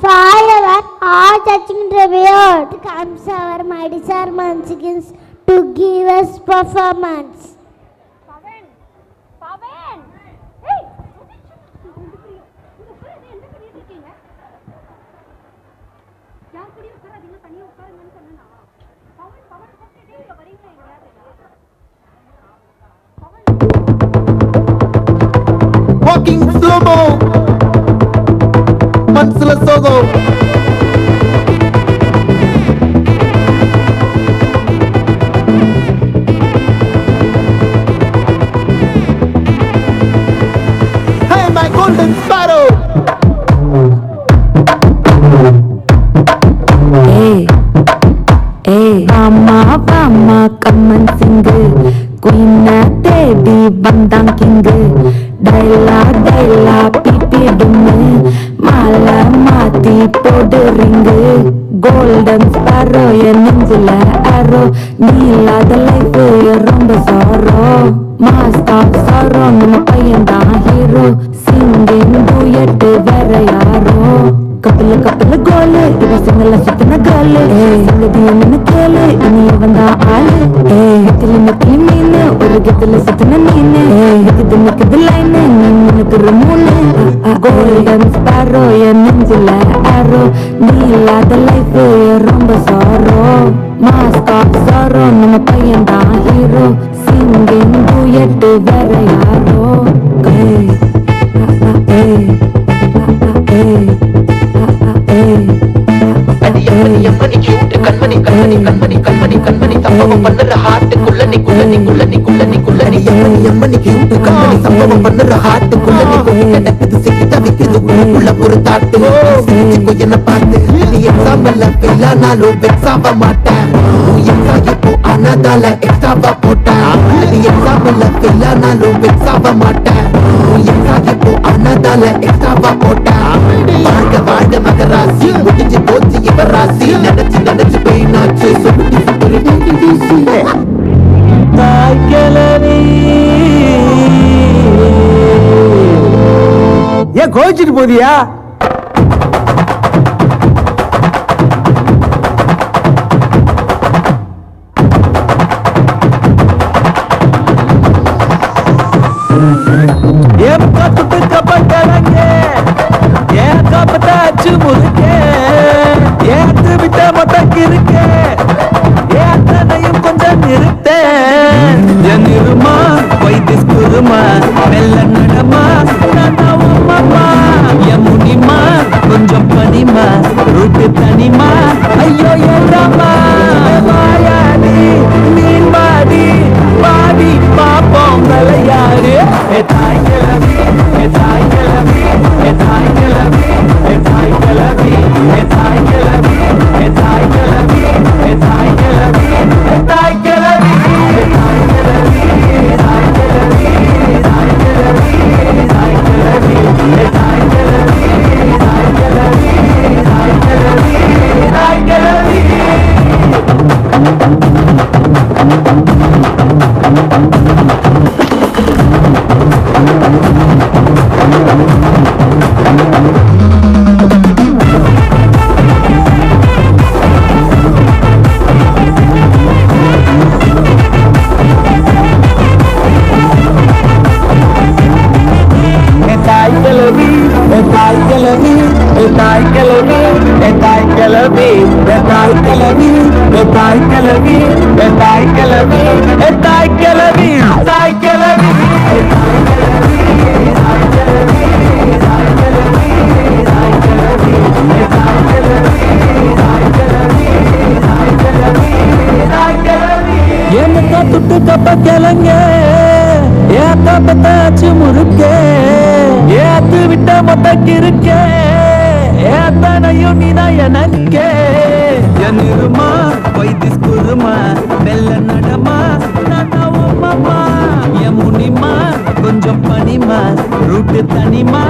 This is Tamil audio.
forever all touching the world. Comes our mighty sermons to give us performance. Pavan! Hey! Walking slow-mo, Mansala Sogo. Hey, my golden sparrow. Mama, come and sing. Queen தேடி வந்தான் கிங்கு. டைலா பிபி டும்மு. மாலை மாத்தி போடு ரிங்கு. கோல்டன் ஸ்பாரோ என் நெஞ்சில அரோ. நீ இல்லாத லைஃப் ரொம்ப சாரோ. மாஸ்ட் ஆஃப் சாரோ நம்ம பையன்தான் ஹீரோ. சிங்கிங் டூயட் வேற யாரோ. கப்பல கோலு இவ சிங்கல சுத்தின கேளு. சொல்லுது என்னன்னு கேளு இனி வந்தா ஆளு. நெத்திலி மீனு ஒரு கெத்துல சுத்தின மீனு. நிக்குது லைனு நீ நினைக்கிற மூணு. கோல்டன் ஸ்பாரோ என் நெஞ்சில அரோ. நீ இல்லாத லைஃப் ரொம்ப சாரோ. மாஸ்க் ஆஃப் சாரோ நம்ம பையன்தான் ஹீரோ. சிங்கிங் டூயட் வேற யாரோ. சம்பவம் பண்ணுற ஹார்ட்டுக்குள்ள நீக்குள்ள சம்பவம் பண்ணுற ஹார்ட்டுக்குள்ள நீக்குள்ள சிக்கிட்ட வைக்கிறது உள்ள ஒரு தாட்டு. என்ன பார்த்து நீ எக்ஸாம்பிள் ஃபெயிலானாலும் வெக்ஸாக மாட்டேன். இப்போ ஆனதால எக்ஸ்ட்ராவா போட்டேன். நீ எக்ஸாம்பிள் ஃபெயிலானாலும் வெக்ஸாக மாட்டேன். இப்போ ஆனதால எக்ஸ்ட்ராவா போட்டேன். வாழ்க மகராசி முடிஞ்சு போச்சு இவ ராசி. நினைச்சு பெயினாச்சு ஏன் கோச்சிட்டு போதியா? காப்பத்தாச்சு முறுக்கே. ஏத்து விட்ட மொத்தக்கு இருக்கே. ஏத்தனையும் கொஞ்சம் நிறுத்தேன். ஜனிருமா வைத்திஸ் குருமா மெல்ல நடமா. நானாவும்மா யமுனிமா கொஞ்சம் பனிமா. ரூட்டு தனிமா ஐயோ ஏறாமா. வாயாடி மீன் பாடி பாடி பாப்போம் விளையாடு. தாய் கிளவி தாய் கிளவி தாய் கிளவி தாய் கிளவி தாய் கிளவி தாய் கிளவி தாய் கிளவி தாய் கிளவி தாய் கிளவி தாய் கிளவி தாய் கிளவி தாய் கிளவி தாய் கிளவி தாய் கிளவி தாய் கிளவி தாய் கிளவி. காப்பத்தாச்சு முறுக்கே. ஏத்து விட்ட மொத்தக்கு இருக்கே. ஏத்தனையும் நீதான் எனக்கே. ஜனிருமா வைத்திஸ் குருமா மெல்ல நடமா. நானாவும்மா யமுனிமா கொஞ்சம் பனிமா. ரூட்டு தனிமா